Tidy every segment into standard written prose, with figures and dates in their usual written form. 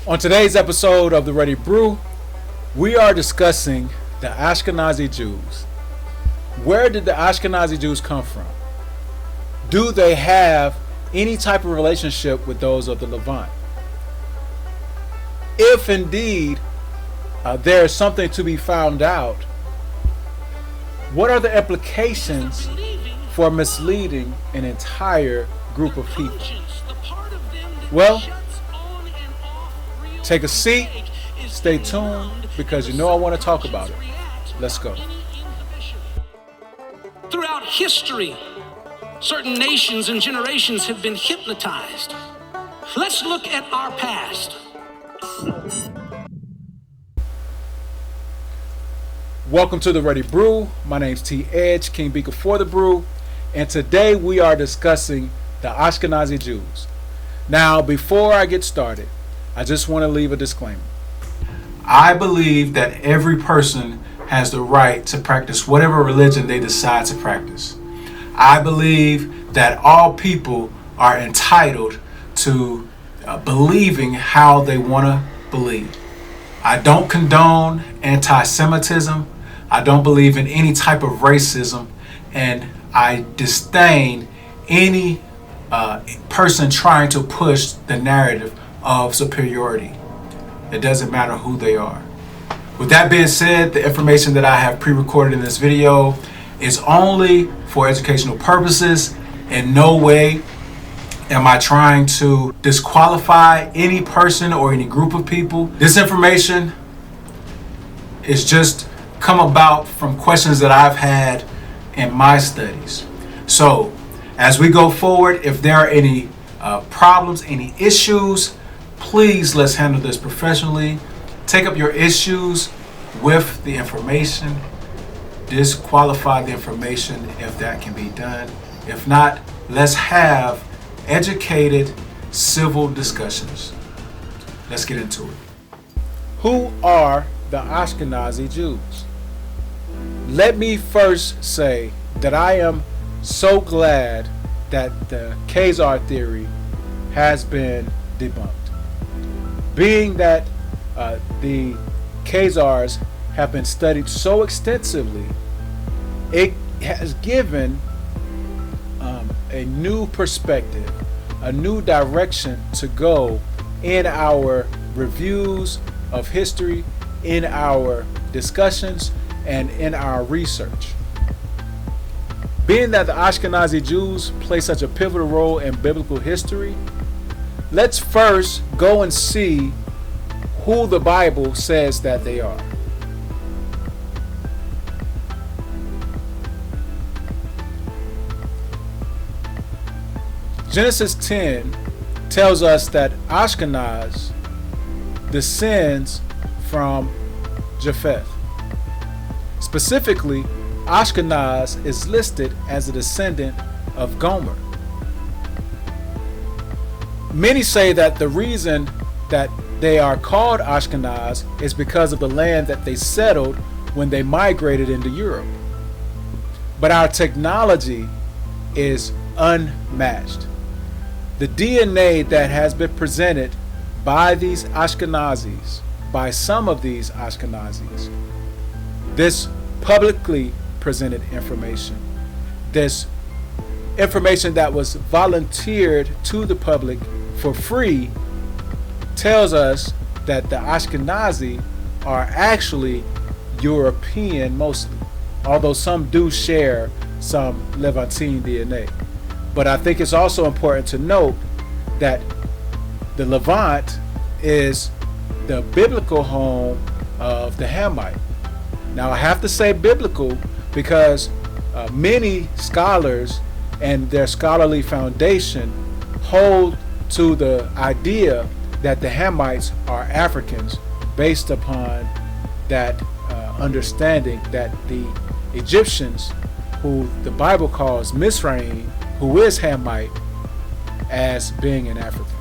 On today's episode of the Ruddy Brew, we are discussing the Ashkenazi Jews. Where did the Ashkenazi Jews come from? Do they have any type of relationship with those of the Levant? If indeed there is something to be found out, what are the implications for misleading an entire group of people? Well, take a seat, stay tuned, because you know I want to talk about it. Let's go. Throughout history, certain nations and generations have been hypnotized. Let's look at our past. Welcome to the Ruddy Brew. My name's T. Edge, King Beaker for the Brew, and today we are discussing the Ashkenazi Jews. Now, before I get started, I just want to leave a disclaimer. I believe that every person has the right to practice whatever religion they decide to practice. I believe that all people are entitled to believing how they want to believe. I don't condone anti-Semitism. I don't believe in any type of racism, and I disdain any person trying to push the narrative of superiority. It doesn't matter who they are. With that being said, the information that I have pre-recorded in this video is only for educational purposes. In no way am I trying to disqualify any person or any group of people. This information is just come about from questions that I've had in my studies. So as we go forward, if there are any problems, any issues, please let's handle this professionally. Take up your issues with the information. Disqualify the information if that can be done. If not, let's have educated civil discussions. Let's get into it. Who are the Ashkenazi Jews? Let me first say that I am so glad that the Khazar theory has been debunked. Being that the Khazars have been studied so extensively, it has given a new perspective, a new direction to go in our reviews of history, in our discussions, and in our research. Being that the Ashkenazi Jews play such a pivotal role in biblical history, let's first go and see who the Bible says that they are. Genesis 10 tells us that Ashkenaz descends from Japheth. Specifically, Ashkenaz is listed as a descendant of Gomer. Many say that the reason that they are called Ashkenaz is because of the land that they settled when they migrated into Europe. But our technology is unmatched. The DNA that has been presented by these Ashkenazis, by some of these Ashkenazis, this publicly presented information, this information that was volunteered to the public for free, tells us that the Ashkenazi are actually European mostly, although some do share some Levantine DNA. But I think it's also important to note that the Levant is the biblical home of the Hamite. Now I have to say biblical because many scholars and their scholarly foundation hold to the idea that the Hamites are Africans based upon that understanding that the Egyptians, who the Bible calls Misraim, who is Hamite, as being an African.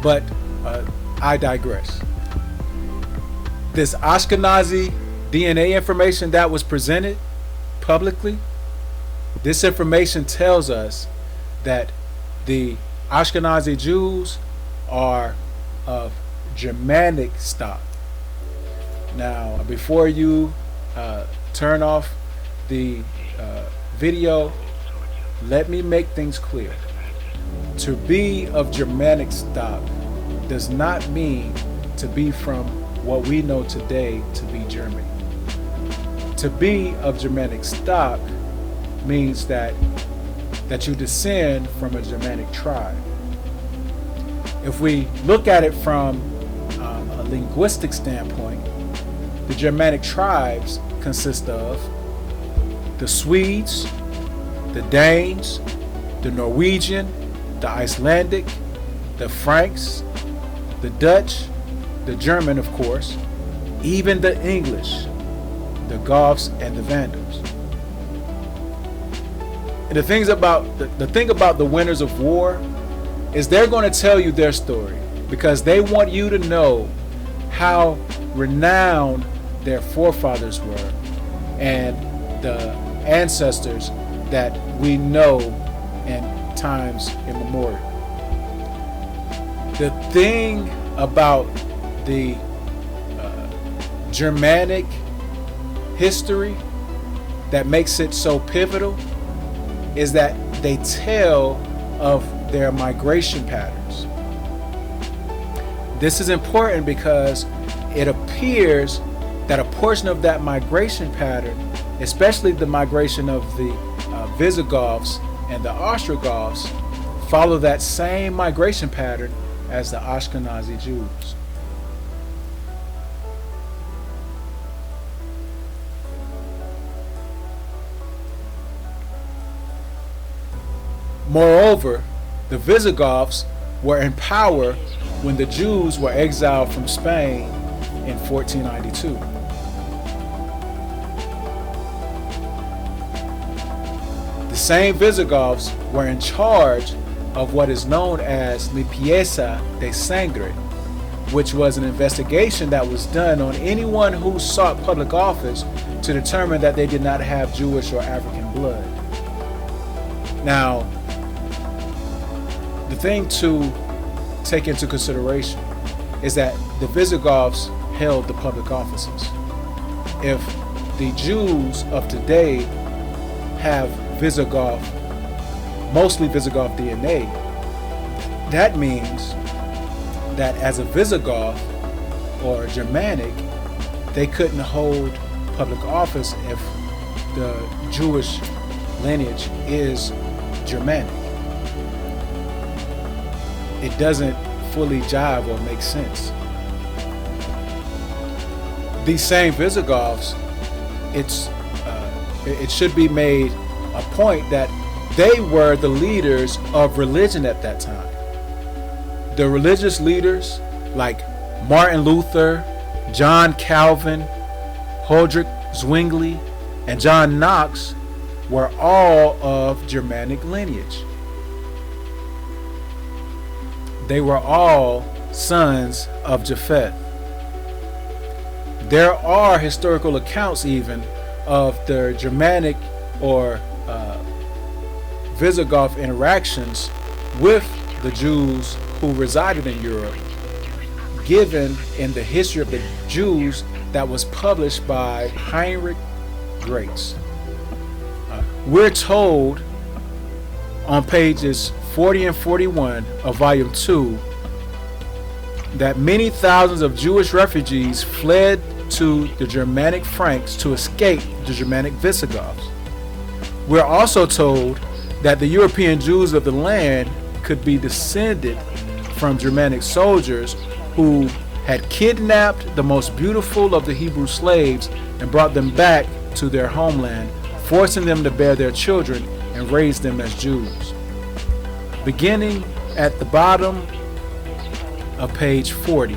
But I digress. This Ashkenazi DNA information that was presented publicly, this information tells us that the Ashkenazi Jews are of Germanic stock. Now, before you turn off the video, let me make things clear. To be of Germanic stock does not mean to be from what we know today to be Germany. To be of Germanic stock means that you descend from a Germanic tribe. If we look at it from a linguistic standpoint, the Germanic tribes consist of the Swedes, the Danes, the Norwegian, the Icelandic, the Franks, the Dutch, the German, of course, even the English, the Goths, and the Vandals. And the thing about the winners of war is they're going to tell you their story because they want you to know how renowned their forefathers were and the ancestors that we know in times immemorial. The thing about the Germanic history that makes it so pivotal is that they tell of their migration patterns. This is important because it appears that a portion of that migration pattern, especially the migration of the Visigoths and the Ostrogoths, follow that same migration pattern as the Ashkenazi Jews. Moreover, the Visigoths were in power when the Jews were exiled from Spain in 1492. The same Visigoths were in charge of what is known as Limpieza de Sangre, which was an investigation that was done on anyone who sought public office to determine that they did not have Jewish or African blood. Now, the thing to take into consideration is that the Visigoths held the public offices. If the Jews of today have mostly Visigoth DNA, that means that as a Visigoth or Germanic, they couldn't hold public office if the Jewish lineage is Germanic. It doesn't fully jive or make sense. These same Visigoths, it should be made a point that they were the leaders of religion at that time. The religious leaders like Martin Luther, John Calvin, Huldrych Zwingli, and John Knox were all of Germanic lineage. They were all sons of Japheth. There are historical accounts even of the Germanic or Visigoth interactions with the Jews who resided in Europe, given in the History of the Jews that was published by Heinrich Graetz. We're told on pages 40 and 41 of volume 2 that many thousands of Jewish refugees fled to the Germanic Franks to escape the Germanic Visigoths. We're also told that the European Jews of the land could be descended from Germanic soldiers who had kidnapped the most beautiful of the Hebrew slaves and brought them back to their homeland, forcing them to bear their children and raise them as Jews. Beginning at the bottom of page 40,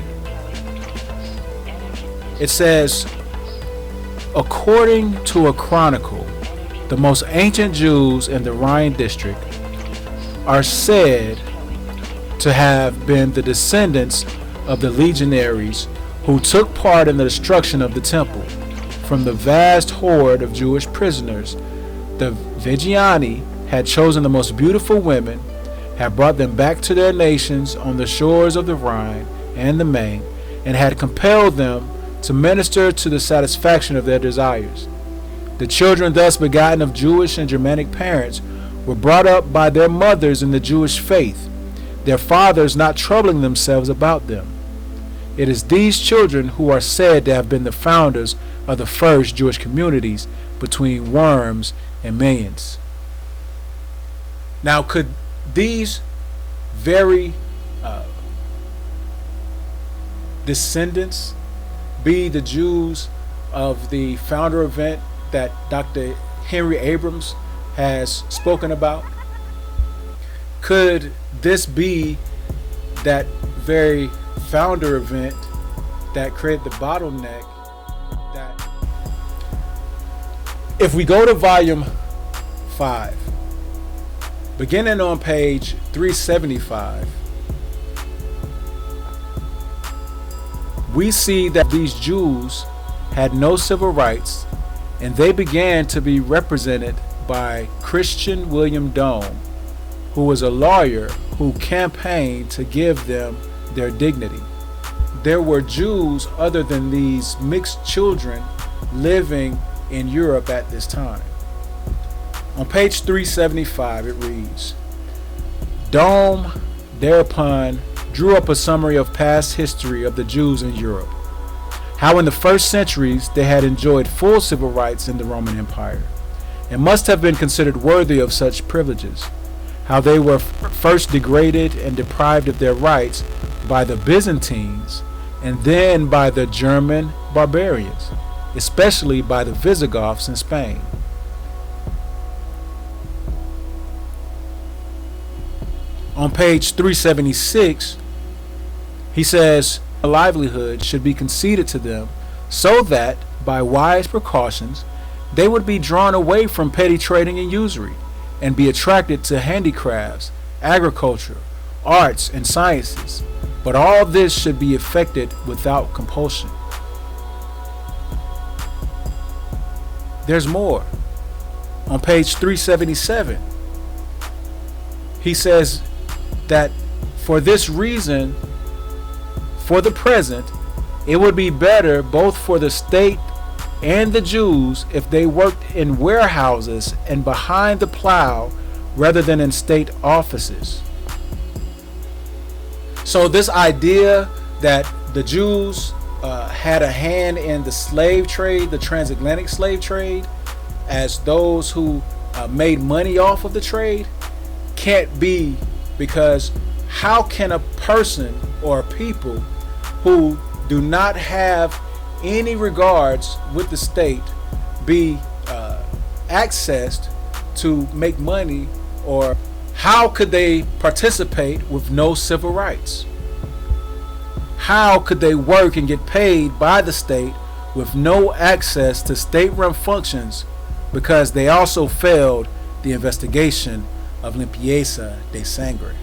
it says, according to a chronicle, the most ancient Jews in the Rhine district are said to have been the descendants of the legionaries who took part in the destruction of the temple. From the vast horde of Jewish prisoners, the Vigiani had chosen the most beautiful women, had brought them back to their nations on the shores of the Rhine and the Main, and had compelled them to minister to the satisfaction of their desires. The children thus begotten of Jewish and Germanic parents were brought up by their mothers in the Jewish faith, their fathers not troubling themselves about them. It is these children who are said to have been the founders of the first Jewish communities between Worms and Mayans. Now, could these very descendants be the Jews of the founder event that Dr. Henry Abrams has spoken about? Could this be that very founder event that created the bottleneck? That if we go to volume 5, beginning on page 375, we see that these Jews had no civil rights, and they began to be represented by Christian William Dome, who was a lawyer who campaigned to give them their dignity. There were Jews other than these mixed children living in Europe at this time. On page 375 it reads, Dome thereupon drew up a summary of past history of the Jews in Europe, how in the first centuries they had enjoyed full civil rights in the Roman Empire, and must have been considered worthy of such privileges, how they were first degraded and deprived of their rights by the Byzantines, and then by the German barbarians, especially by the Visigoths in Spain. On page 376, he says a livelihood should be conceded to them so that, by wise precautions, they would be drawn away from petty trading and usury, and be attracted to handicrafts, agriculture, arts, and sciences. But all this should be effected without compulsion. There's more. On page 377, he says that for this reason, for the present, it would be better both for the state and the Jews if they worked in warehouses and behind the plow rather than in state offices. So this idea that the Jews had a hand in the slave trade, the transatlantic slave trade, as those who made money off of the trade, can't be, because how can a person or a people who do not have any regards with the state be accessed to make money, or how could they participate with no civil rights? How could they work and get paid by the state with no access to state-run functions, because they also failed the investigation of Limpieza De Sangre?